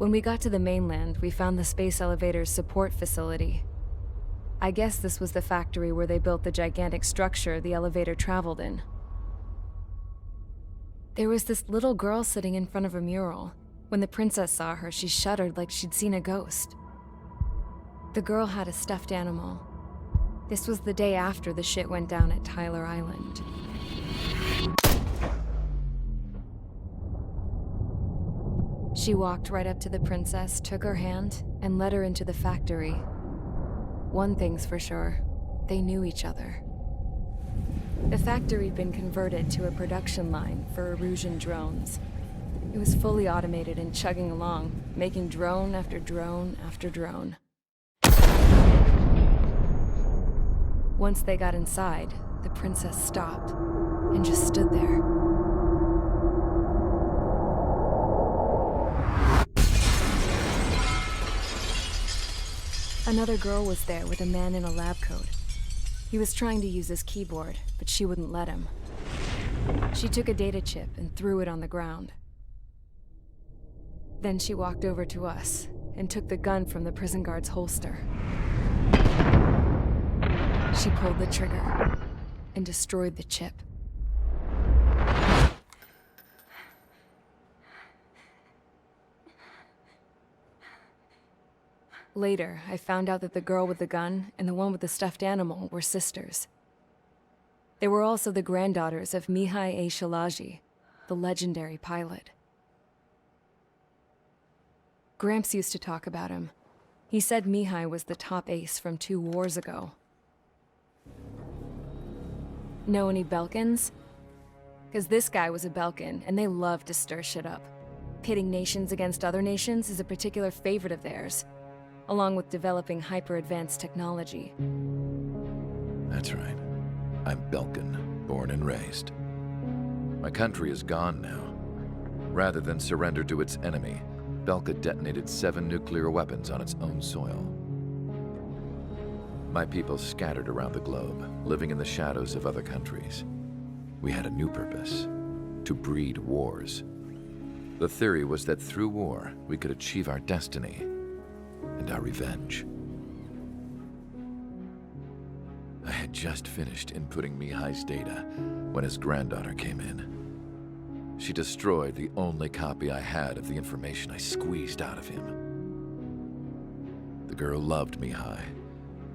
When we got to the mainland, we found the space elevator's support facility. I guess this was the factory where they built the gigantic structure the elevator traveled in. There was this little girl sitting in front of a mural. When the princess saw her, she shuddered like she'd seen a ghost. The girl had a stuffed animal. This was the day after the shit went down at Tyler Island. She walked right up to the princess, took her hand, and led her into the factory. One thing's for sure, they knew each other. The factory'd been converted to a production line for Erusian drones. It was fully automated and chugging along, making drone after drone after drone. Once they got inside, the princess stopped and just stood there. Another girl was there with a man in a lab coat. He was trying to use his keyboard, but she wouldn't let him. She took a data chip and threw it on the ground. Then she walked over to us and took the gun from the prison guard's holster. She pulled the trigger and destroyed the chip. Later, I found out that the girl with the gun and the one with the stuffed animal were sisters. They were also the granddaughters of Mihai A. Shalaji, the legendary pilot. Gramps used to talk about him. He said Mihai was the top ace from 2 wars ago. Know any Belkans? Because this guy was a Belkan, and they love to stir shit up. Pitting nations against other nations is a particular favorite of theirs, along with developing hyper-advanced technology. That's right. I'm Belkan, born and raised. My country is gone now. Rather than surrender to its enemy, Belka detonated 7 nuclear weapons on its own soil. My people scattered around the globe, living in the shadows of other countries. We had a new purpose: to breed wars. The theory was that through war, we could achieve our destiny and our revenge. I had just finished inputting Mihai's data when his granddaughter came in. She destroyed the only copy I had of the information I squeezed out of him. The girl loved Mihai.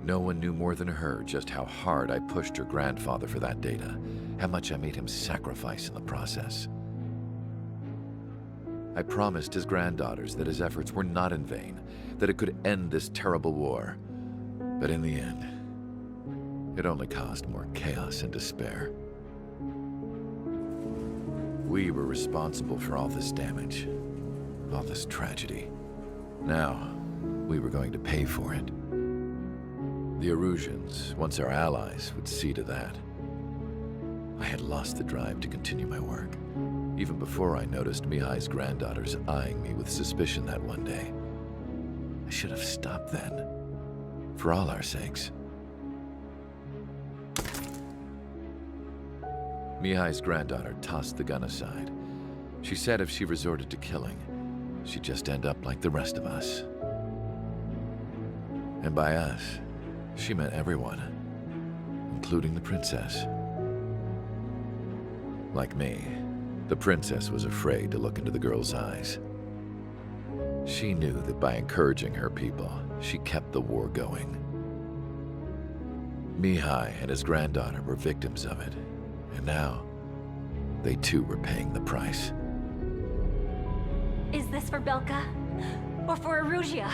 No one knew more than her just how hard I pushed her grandfather for that data, how much I made him sacrifice in the process. I promised his granddaughters that his efforts were not in vain, that it could end this terrible war. But in the end, it only caused more chaos and despair. We were responsible for all this damage, all this tragedy. Now, we were going to pay for it. The Erusians, once our allies, would see to that. I had lost the drive to continue my work, even before I noticed Mihai's granddaughters eyeing me with suspicion that one day. I should have stopped then, for all our sakes. Mihai's granddaughter tossed the gun aside. She said if she resorted to killing, she'd just end up like the rest of us. And by us, she meant everyone, including the princess. Like me, the princess was afraid to look into the girl's eyes. She knew that by encouraging her people, she kept the war going. Mihai and his granddaughter were victims of it, and now, they too were paying the price. Is this for Belka? Or for Erusia?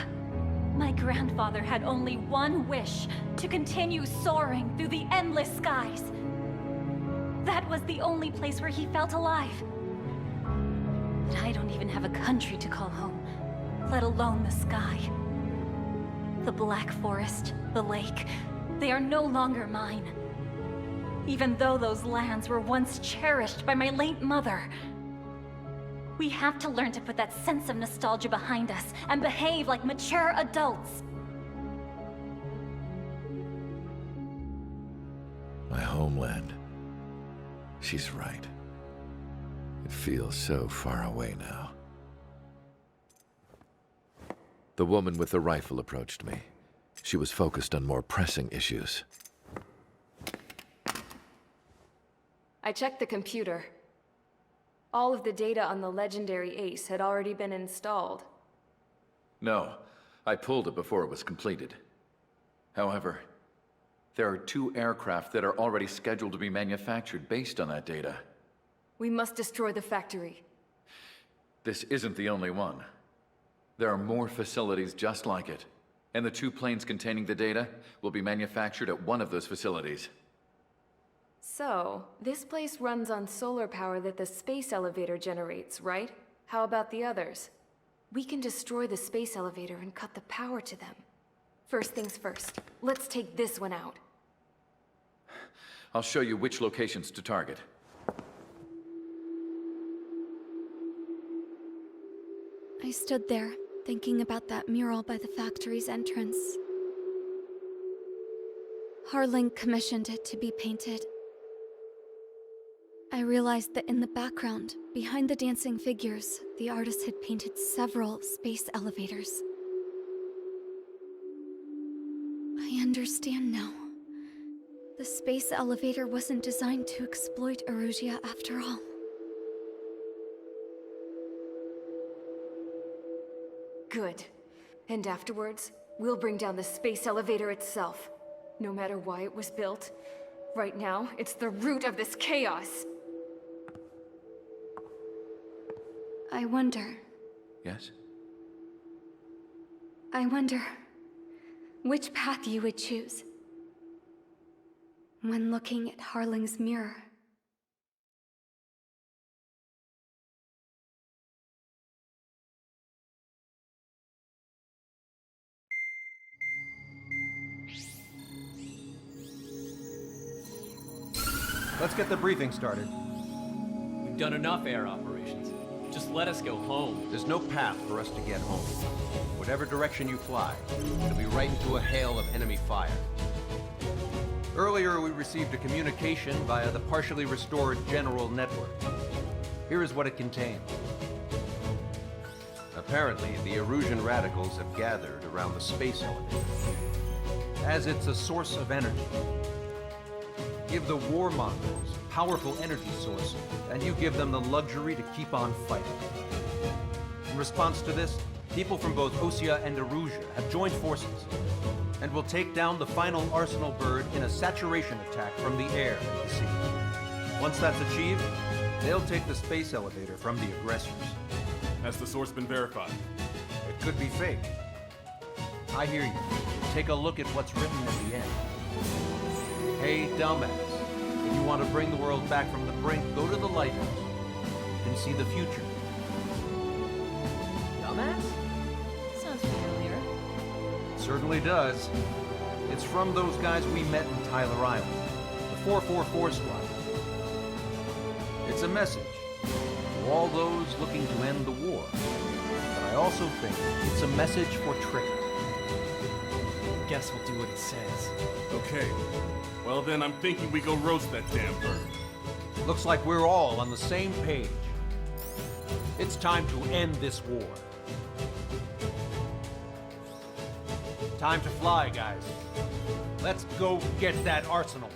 My grandfather had only one wish: to continue soaring through the endless skies. That was the only place where he felt alive. But I don't even have a country to call home, let alone the sky. The Black Forest, the lake, they are no longer mine. Even though those lands were once cherished by my late mother. We have to learn to put that sense of nostalgia behind us and behave like mature adults. My homeland. She's right. It feels so far away now. The woman with the rifle approached me. She was focused on more pressing issues. I checked the computer. All of the data on the legendary Ace had already been installed. No, I pulled it before it was completed. However, there are 2 aircraft that are already scheduled to be manufactured based on that data. We must destroy the factory. This isn't the only one. There are more facilities just like it, and the 2 planes containing the data will be manufactured at one of those facilities. So, this place runs on solar power that the space elevator generates, right? How about the others? We can destroy the space elevator and cut the power to them. First things first, let's take this one out. I'll show you which locations to target. I stood there, thinking about that mural by the factory's entrance. Harling commissioned it to be painted. I realized that in the background, behind the dancing figures, the artist had painted several space elevators. I understand now. The space elevator wasn't designed to exploit Erusia after all. Good. And afterwards, we'll bring down the space elevator itself. No matter why it was built, right now, it's the root of this chaos. I wonder which path you would choose when looking at Harling's mirror. Let's get the briefing started. We've done enough air operations. Just let us go home. There's no path for us to get home. Whatever direction you fly, it'll be right into a hail of enemy fire. Earlier, we received a communication via the partially restored general network. Here is what it contained. Apparently, the Erusian radicals have gathered around the space elevator, as it's a source of energy. Give the warmongers a powerful energy source, and you give them the luxury to keep on fighting. In response to this, people from both Osea and Erusia have joined forces, and will take down the final Arsenal bird in a saturation attack from the air and the sea. Once that's achieved, they'll take the space elevator from the aggressors. Has the source been verified? It could be fake. I hear you. Take a look at what's written at the end. Hey, dumbass. If you want to bring the world back from the brink, go to the Lighthouse. You can see the future. Dumbass? Sounds familiar. It certainly does. It's from those guys we met in Tyler Island, the 444 squad. It's a message to all those looking to end the war. But I also think it's a message for Tricker. Guess we'll do what it says. Okay. Well then, I'm thinking we go roast that damn bird. Looks like we're all on the same page. It's time to end this war. Time to fly, guys. Let's go get that Arsenal bird.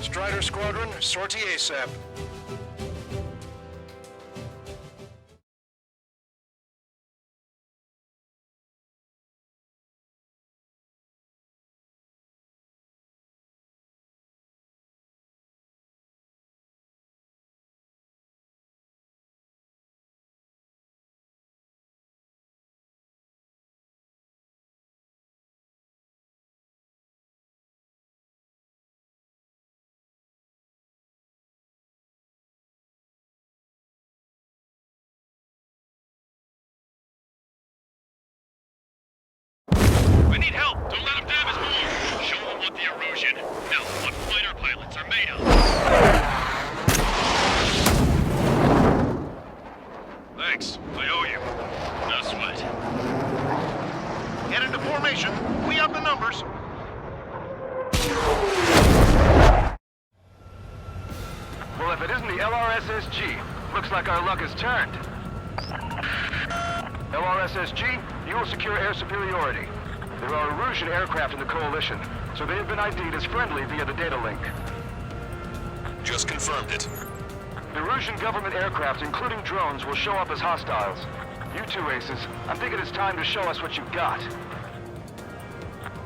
Strider Squadron, sortie ASAP. need help. Don't let them damage more. Show them what the erosion, no, what fighter pilots are made of. Thanks. I owe you. No sweat. Get into formation. We have the numbers. Well, if it isn't the LRSSG, looks like our luck has turned. LRSSG, you will secure air superiority. There are Erusian aircraft in the Coalition, so they have been ID'd as friendly via the data link. Just confirmed it. The Erusian government aircraft, including drones, will show up as hostiles. You two aces, I'm thinking it's time to show us what you've got.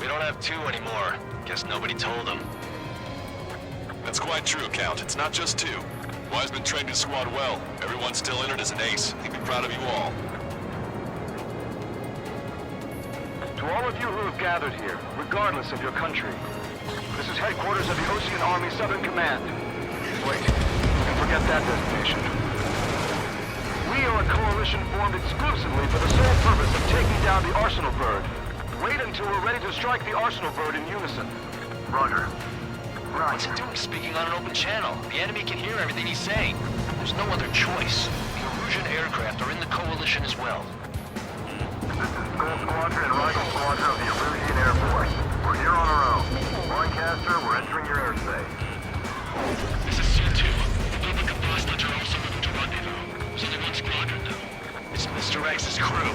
We don't have two anymore. Guess nobody told them. That's quite true, Count. It's not just two. Wiseman trained his squad well. Everyone's still in it as an ace. He'd be proud of you all. To all of you who have gathered here, regardless of your country, this is headquarters of the Ocean Army Southern Command. Wait, you can forget that designation. We are a coalition formed exclusively for the sole purpose of taking down the Arsenal Bird. Wait until we're ready to strike the Arsenal Bird in unison. Roger. Right. What's it doing speaking on an open channel? The enemy can hear everything he's saying. There's no other choice. The Erusian aircraft are in the Coalition as well. This is Gold Squadron and Rival Squadron of the Erusian Air Force. We're here on our own. Lancaster, we're entering your airspace. This is C2. Public Compositors are also moving to rendezvous. There's only one squadron, though. It's Mr. X's crew.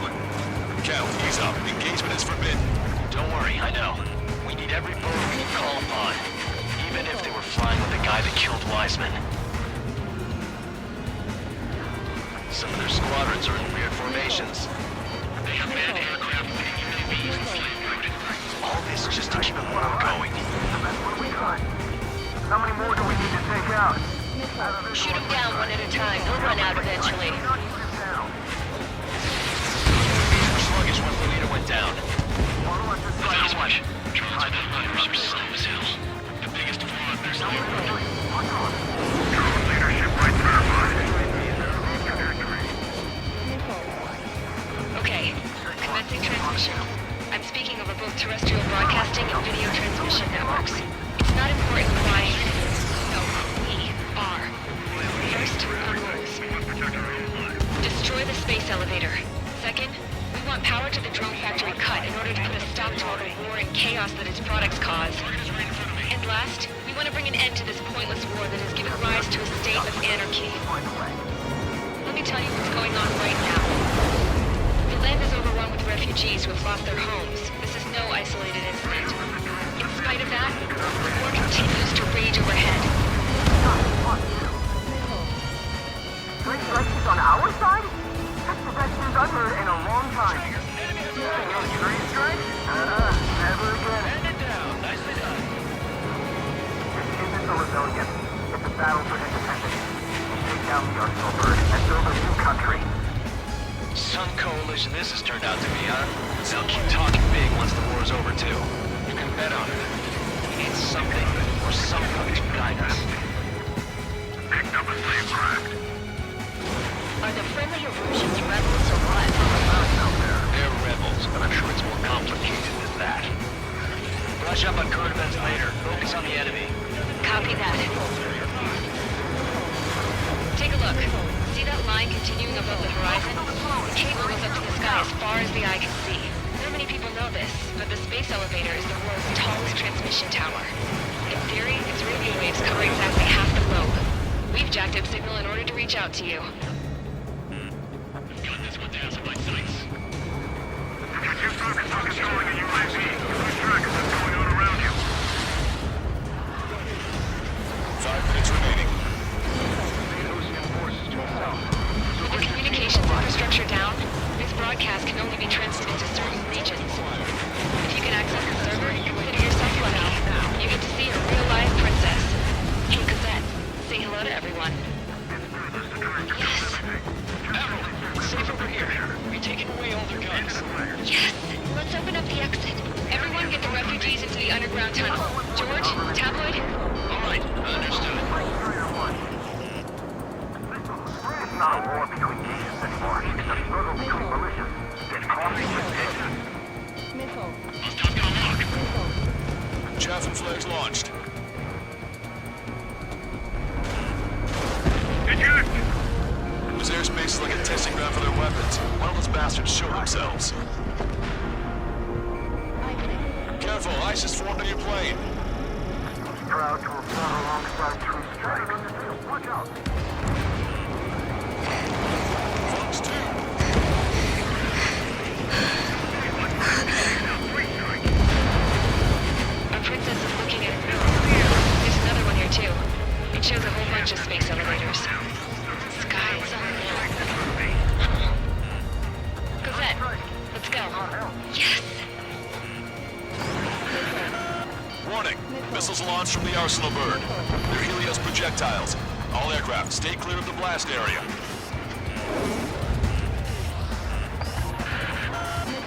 Count, ease up. Engagement is forbidden. Don't worry, I know. We need every boat we can call upon. Even if they were flying with the guy that killed Wiseman. Some of their squadrons are in weird formations. They have manned aircraft with UAVs and flame brood. All this just to keep the war going. How many more do we need to take out? Shoot them down one at a time. They'll run out eventually. These were sluggish once the leader went down. But that's what? Drones without fighters are slow as hell. The biggest flaw in their slave road. Drone leadership right verified. Okay, commencing transmission. I'm speaking over both terrestrial broadcasting and video transmission networks. It's not important why. No, we are. First, our goals. Destroy the space elevator. Second, we want power to the drone factory cut in order to put a stop to all the war and chaos that its products cause. And last, we want to bring an end to this pointless war that has given rise to a state of anarchy. Let me tell you what's going on right now. The land is overrun with refugees who have lost their homes. This is no isolated incident. In spite of that, the war continues to rage overhead. Strikes on our side? That's the best news I've heard in a long time. Tree strike? Never again. Hand it down. Nicely done. This isn't a rebellion. It's a battle for independence. Take down the Arsenal Bird and build a new country. Some coalition this has turned out to be, huh? They'll keep talking big once the war's over, too. You can bet on it. We need something or someone to guide us. Picked up a slave craft. Are the friendly Erusians rebels or what? They're rebels, but I'm sure it's more complicated than that. Brush up on current events later. Focus on the enemy. Copy that. Take a look. See that line continuing above the horizon? The cable goes up to the sky as far as the eye can see. Not many people know this, but the space elevator is the world's tallest transmission tower. In theory, its radio waves cover exactly half the globe. We've jacked up signal in order to reach out to you. Got this one down to my sights. If you're too focused on controlling a UAV, you lose track of what's going on around you. 5 minutes remaining. With the communications infrastructure down, this broadcast can only be transmitted to certain regions. If you can access the server, consider yourself lucky. You get to see a real-life princess. Hey, Cosette, say hello to everyone. Yes. Admiral, safe over here. We're taking away all their guns. Yes. Let's open up the exit. Everyone get the refugees into the underground tunnel. George, Tabloid? All right, understood. It's not a war between nations anymore. It's a struggle between militias. Get coffee Chaffin flags launched. This airspace is like a testing ground for their weapons. Why don't those bastards show themselves? Careful, ice is formed on your plane. Proud to have fought alongside true strikes. Watch out! Fox 2. Our princess is looking at a mirror. There's another one here too. It shows a whole bunch of space elevators. Skies on Cosette, let's go. Yes! Warning. Missiles launched from the Arsenal bird. They're Helios projectiles. All aircraft, stay clear of the blast area.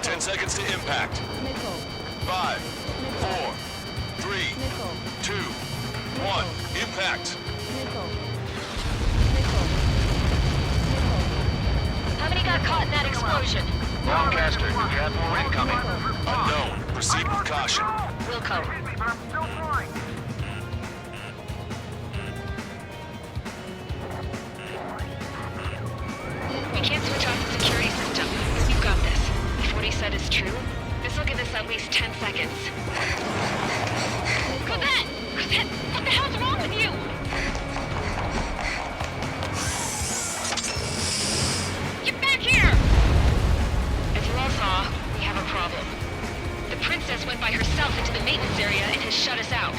10 seconds to impact. 5, 4, 3, 2, 1. Impact. How many got caught in that explosion? Broadcaster, we have more incoming. Unknown. Proceed with caution. Wilco. I'm still flying. We can't switch off the security system. You've got this. If what he said is true, this'll give us at least 10 seconds. Cosette! Cosette, what the hell's wrong with you? Get back here! As you all saw, we have a problem. The princess went by herself into the maintenance area and has shut us out.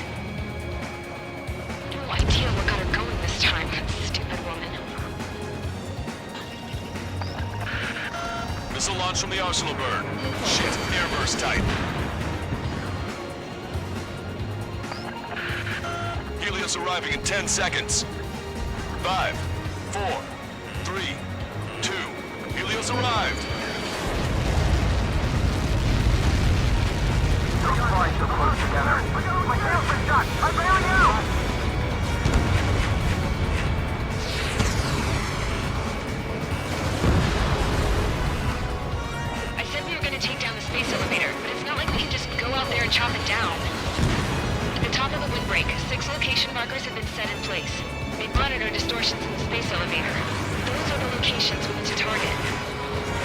No idea what got her going this time, stupid woman. Missile launch from the Arsenal bird. Shit, airburst tight. Helios arriving in 10 seconds. 5, 4, 3, 2. Helios arrived. Don't fly so close together. My tail's been shot. I'm bailing out. I said we were gonna take down the space elevator, but it's not like we can just go out there and chop it down. At the top of the windbreak, 6 location markers have been set in place. They monitor distortions in the space elevator. Those are the locations we need to target.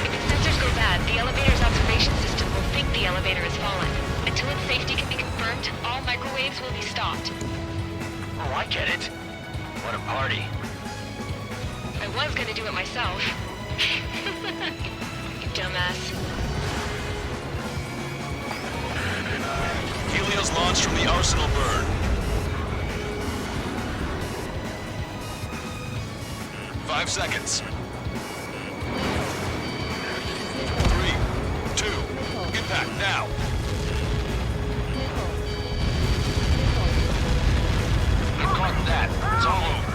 If its sensors go bad, the elevator's observation system will think the elevator has fallen. Until its safety can be confirmed, all microwaves will be stopped. Oh, I get it. What a party. I was gonna do it myself. You dumbass. Helios launched from the Arsenal bird. 5 seconds. 3, 2, impact now. Get caught in that. It's all over.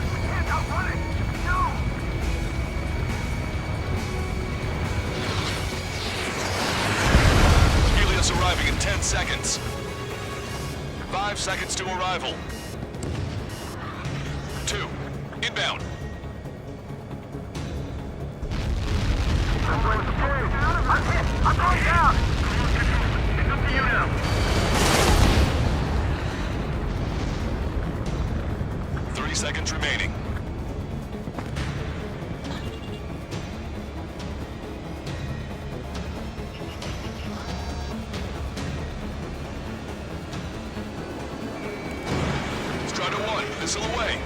Helios arriving in 10 seconds. 5 seconds to arrival. 2, inbound. I'm hit. I'm going down. It's up to you now. 3 seconds remaining. Strider 1, missile away.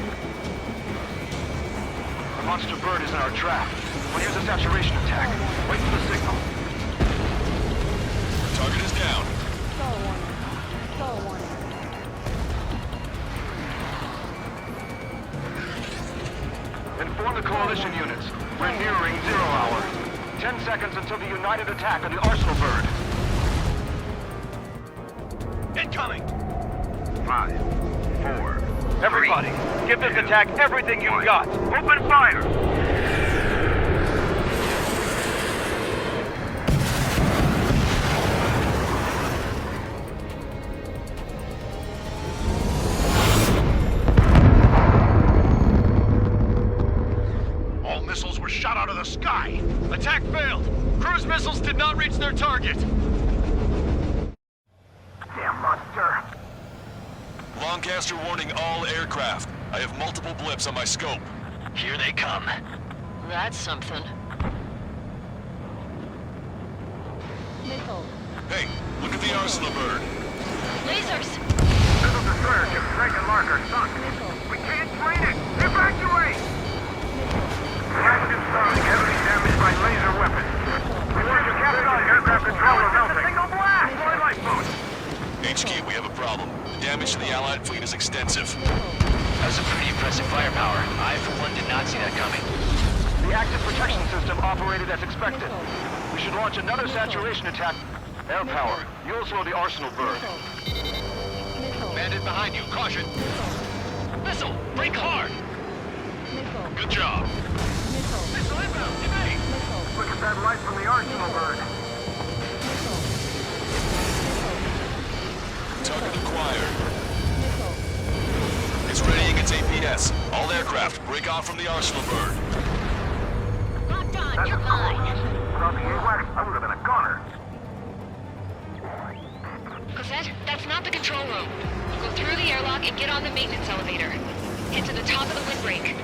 The monster bird is in our trap. We'll use a saturation attack. Wait for the signal. Target is down. Inform the coalition units. We're nearing 0 hour. 10 seconds until the united attack on the Arsenal bird. Incoming! 5, 4. Everybody, give this attack everything you've got. Open fire! All missiles were shot out of the sky. Attack failed. Cruise missiles did not reach their target. Damn monster. Lancaster warning all aircraft. I have multiple blips on my scope. Here they come. That's something. Hey, look at the arsenal bird. Lasers! Missile destroyer ship Drake and Lark are sunk. We can't train it! Evacuate! Flagship starting heavily damaged by laser weapons. Warship captain, aircraft controller melting. Single blast! Fly lifeboat! HQ, we have a problem. The damage to the Allied fleet is extensive. That's a pretty impressive firepower. I, for one, did not see that coming. The active protection system operated as expected. We should launch another saturation attack. Air power. You'll slow the arsenal bird. Bandit behind you, caution. Missile! Brake hard! Good job. Missile inbound! Evade! Look at that light from the arsenal bird. Target acquired. It's readying its APS. All aircraft, break off from the arsenal bird. Locked on, you're mine. Without the AWACS, I would have been a goner. Cosette, that's not the control room. Go through the airlock and get on the maintenance elevator. Head to the top of the windbreak.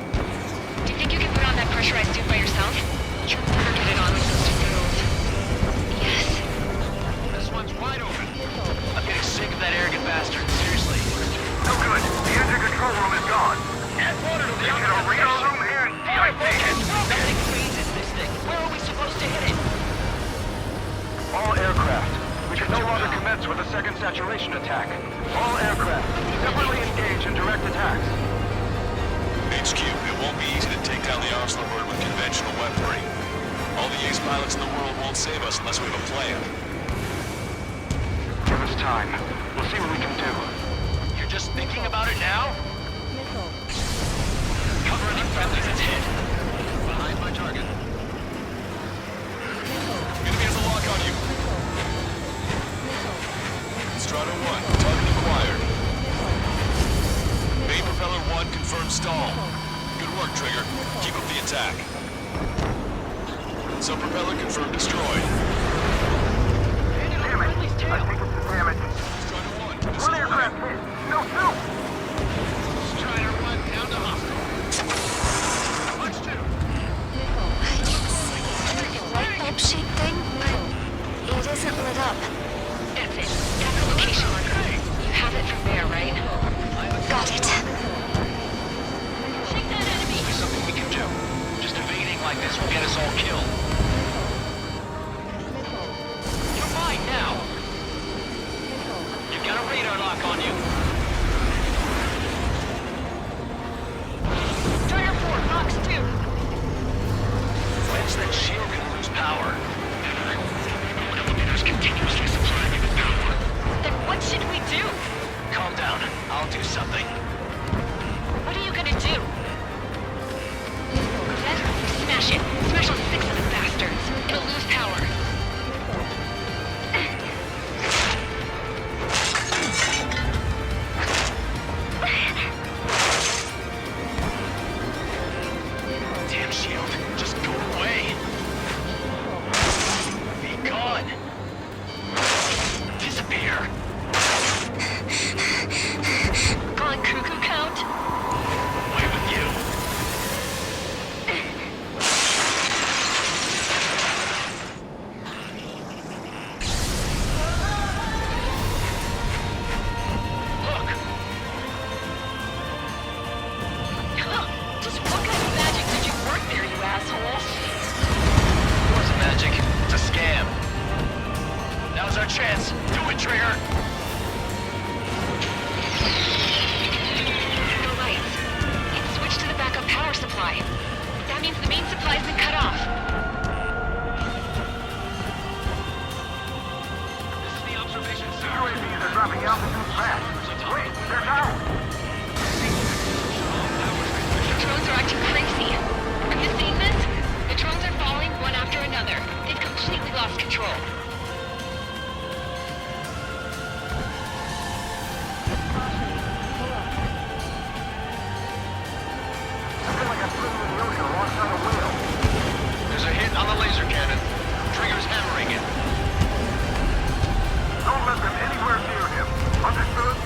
Do you think you can put on that pressurized suit by yourself? You'll never get it on with those two girls. Yes. This one's wide open. I'm getting sick of that arrogant bastard. Seriously. No good. The engine control room is gone. Add water to the They get a radar room here in DIP. Nothing freezes this thing. Where are we supposed to hit it? All aircraft. We can no longer commence with a second saturation attack. All aircraft, separately engage in direct attacks. HQ, it won't be easy to take down the arsenal bird with conventional weaponry. All the ace pilots in the world won't save us unless we have a plan. Give us time. We'll see what we can do. You're just thinking about it now? Cover any friendlies that's hit. Behind my target. Enemy has a lock on you. Strato 1, target acquired. Main propeller 1 confirmed stall. Good work, Trigger. Keep up the attack. Sub-propeller confirmed destroyed. Damn it. I think it's the damage. Strato 1, One aircraft hit. No, two. Strider 1 down to hospital. Punch 2. Light bulb shaped thing, but it isn't lit up. That's it. That's the location marker. You have it from there, right? Got it. Take that enemy! There's something we can do. Just evading like this will get us all killed. You're mine now. You've got a radar lock on you. Tiger 4, Fox 2. When's that shield gonna lose power? Elevator's continuously supplying it with power. Then what should we do? Calm down. I'll do something. What are you gonna do? Cosette, smash it. Smash all 6 of the bastards. It'll lose power. Damn shield. Just go away. Be gone. Disappear. Gone cuckoo count? Away with you. Look. Just what kind of magic did you work there, you asshole? It wasn't magic. It's a scam. Now's our chance. Do it, Trigger. No lights. It's switched to the backup power supply. That means the main supply's been cut off. This is the observation center. UAVs are dropping altitude fast. Wait, they're down. The drones are acting crazy. Have you seen this? The drones are falling one after another. They've completely lost control. I feel like I'm swimming in the ocean alongside a whale. There's a hit on the laser cannon. Trigger's hammering it. Don't let them anywhere near him. Understood?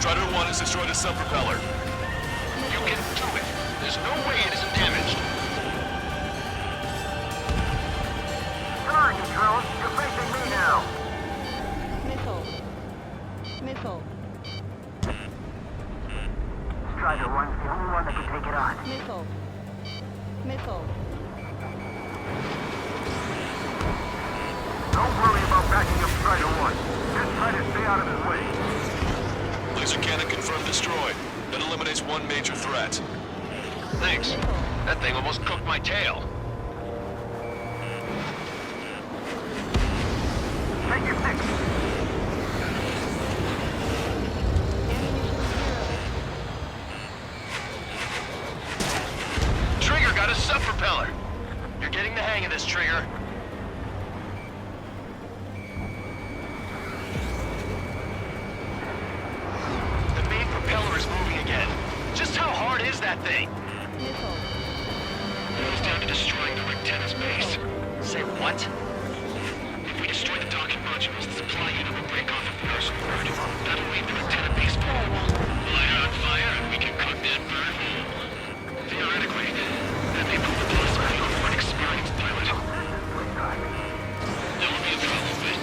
Strider 1 has destroyed a sub-propeller. You can do it. There's no way it isn't damaged. Come on, you drone. You're facing me now. Missile. Strider 1's the only one that can take it on. Missile. Don't worry about backing up Strider 1. Just try to stay out of his way. Laser cannon confirmed destroyed. That eliminates one major threat. Thanks. That thing almost cooked my tail. Take your pick. Trigger got a sub-propeller. You're getting the hang of this, Trigger. The main propeller is moving again. Just how hard is that thing? It goes down to destroying the Lieutenant's base. Say what? If we destroy the docking modules, the supply unit will break off at the arsenal word. That'll leave the Lieutenant base full. Light it on fire and we can cook that bird whole. Theoretically, that may prove the possibility for an experienced pilot. That would be a problem, but...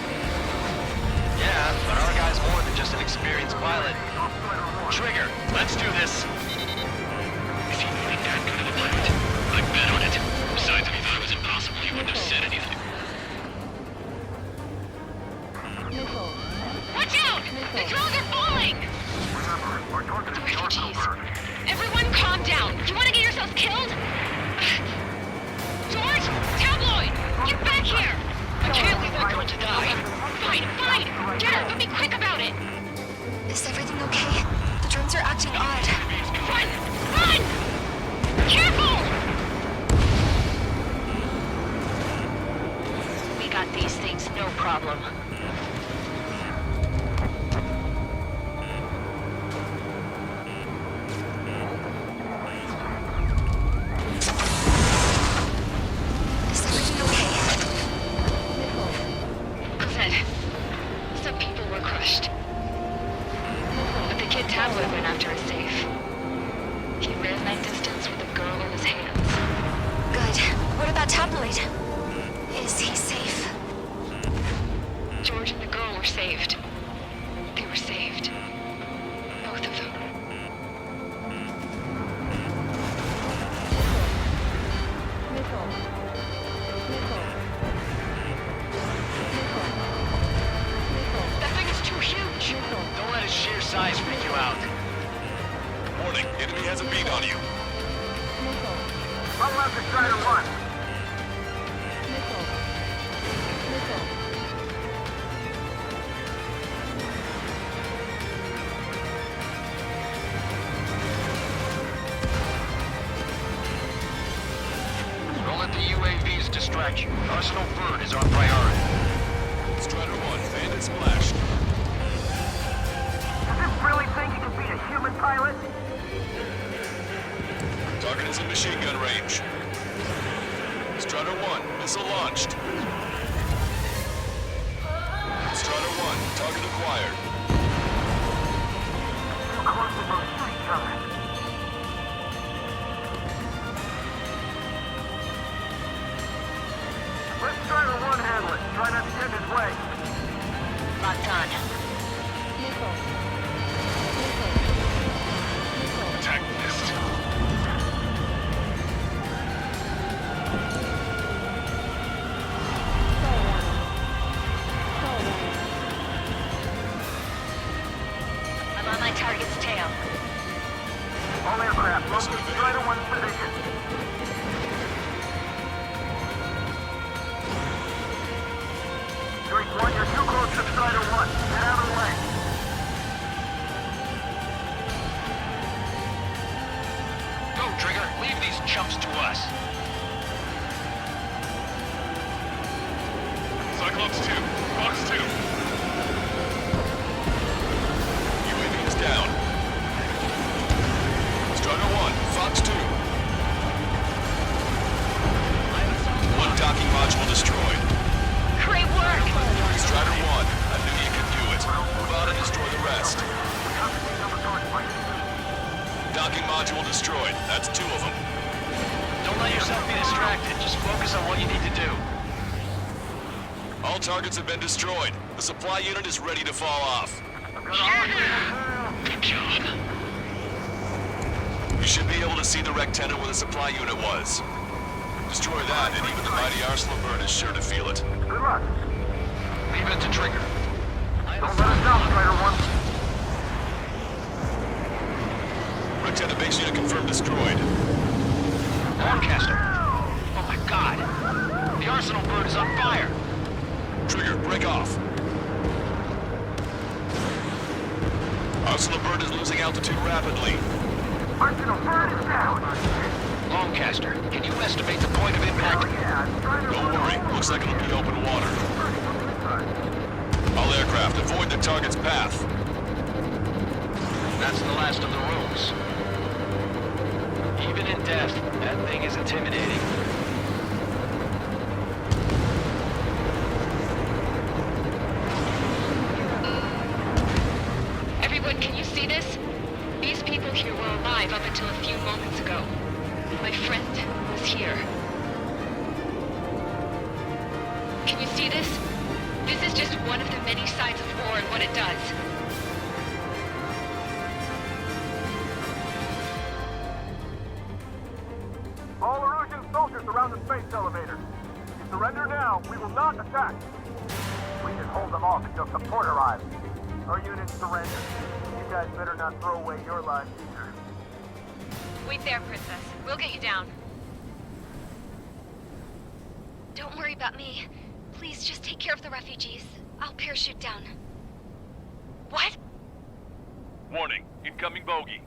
Yeah, but our guy's more than just an experienced pilot. Trigger, let's do this. Is he really that good of a pilot? I'd bet on it. Besides, if he thought it was impossible, he wouldn't have said anything. Watch out! The drones are falling! Okay, jeez. Everyone calm down. You want to get yourselves killed? George! Tabloid! Get back here! I can't leave that girl to die. Fine. Get her, but be quick about it. Is everything okay? The drones are acting odd. Run! Careful! We got these things, no problem. Is everything okay? Cosette, some people were crushed. But the kid Tabloid went after a safe. He ran that distance with a girl in his hands. Good. What about Tabloid? Is he safe? George and the girl were saved. They were saved. Both of them. That thing is too huge! Don't let its sheer size freak you out. Warning, enemy has a beat on you. Run left to Strider 1. Don't let the UAVs distract you. Arsenal Bird is our priority. Strider 1, bandit splash. Does this really think he can beat a human pilot? Target is in machine gun range. Strider 1, missile launched. Strider 1, target acquired. Too close to both shoot each other. Let Strider 1 handle it. Try not to get in his way. Locked on. Attack missed. I'm on my target's tail. All aircraft, locate Strider 1's position. Drake 1, you're too close to Strider 1. Get out of the way. Go, Trigger. Leave these chumps to us. Cyclops 2, Fox 2. UAV is down. Strider 1, Fox 2. One docking module destroyed. Great work! Strider 1, I knew you could do it. Move out and destroy the rest. That's 2 of them. Don't let yourself be distracted. Just focus on what you need to do. All targets have been destroyed. The supply unit is ready to fall off. Good job. You should be able to see the wrecked tenant where the supply unit was. Destroy that, and even the mighty Arsenal bird is sure to feel it. Good luck. Leave it to Trigger. Don't let us down, Strider 1. Wrecked tenant base unit confirmed destroyed. Lancaster. Oh my god. The Arsenal bird is on fire. Trigger, break off. Arsenal bird is losing altitude rapidly. Arsenal bird is down. Lancaster, can you estimate the point of impact? Don't worry, looks like it'll be open water. All aircraft, avoid the target's path. That's the last of the rules. Even in death, that thing is intimidating. Everyone, can you see this? These people here were alive up until a few moments ago. My friend was here. Can you see this? This is just one of the many signs of war and what it does. All Erusian soldiers around the space elevator. If you surrender now, we will not attack. We can hold them off until support arrives. Our units surrender. You guys better not throw away your lives either. Wait there, Princess. We'll get you down. Don't worry about me. Please, just take care of the refugees. I'll parachute down. What? Warning, incoming bogey.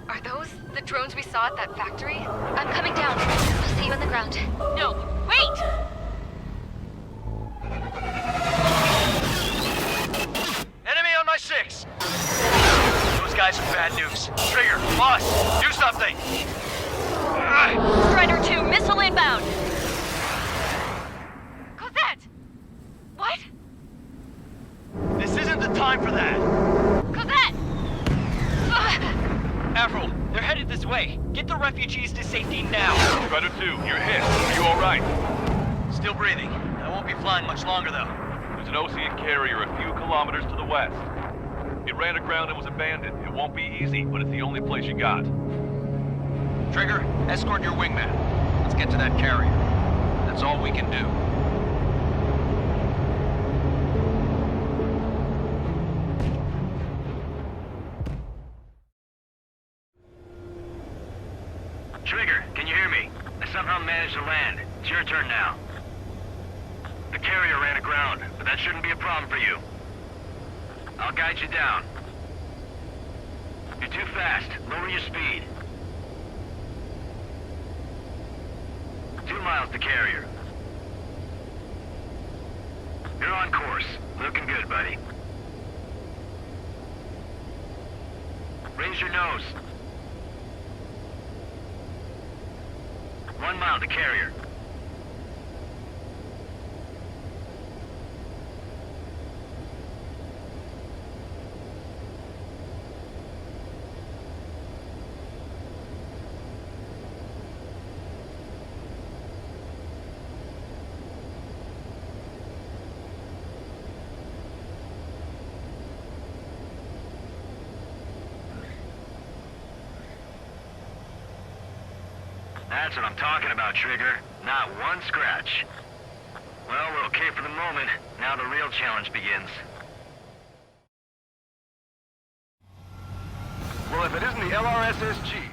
Are those the drones we saw at that factory? I'm coming down. I'll see you on the ground. No, wait! Enemy on my 6! Those guys are bad news. Trigger, boss, do something! Strider 2, missile inbound! Cosette! What? This isn't the time for that! Cosette! Avril, they're headed this way. Get the refugees to safety now. Strider 2, you're hit. Are you alright? Still breathing. I won't be flying much longer, though. There's an Ocean carrier a few kilometers to the west. It ran aground and was abandoned. It won't be easy, but it's the only place you got. Trigger, escort your wingman. Let's get to that carrier. That's all we can do. Trigger, can you hear me? I somehow managed to land. It's your turn now. The carrier ran aground, but that shouldn't be a problem for you. I'll guide you down. You're too fast. Lower your speed. 2 miles to carrier. You're on course. Looking good, buddy. Raise your nose. 1 mile to carrier. That's what I'm talking about, Trigger. Not one scratch. Well, we're okay for the moment. Now the real challenge begins. Well, if it isn't the LRSSG,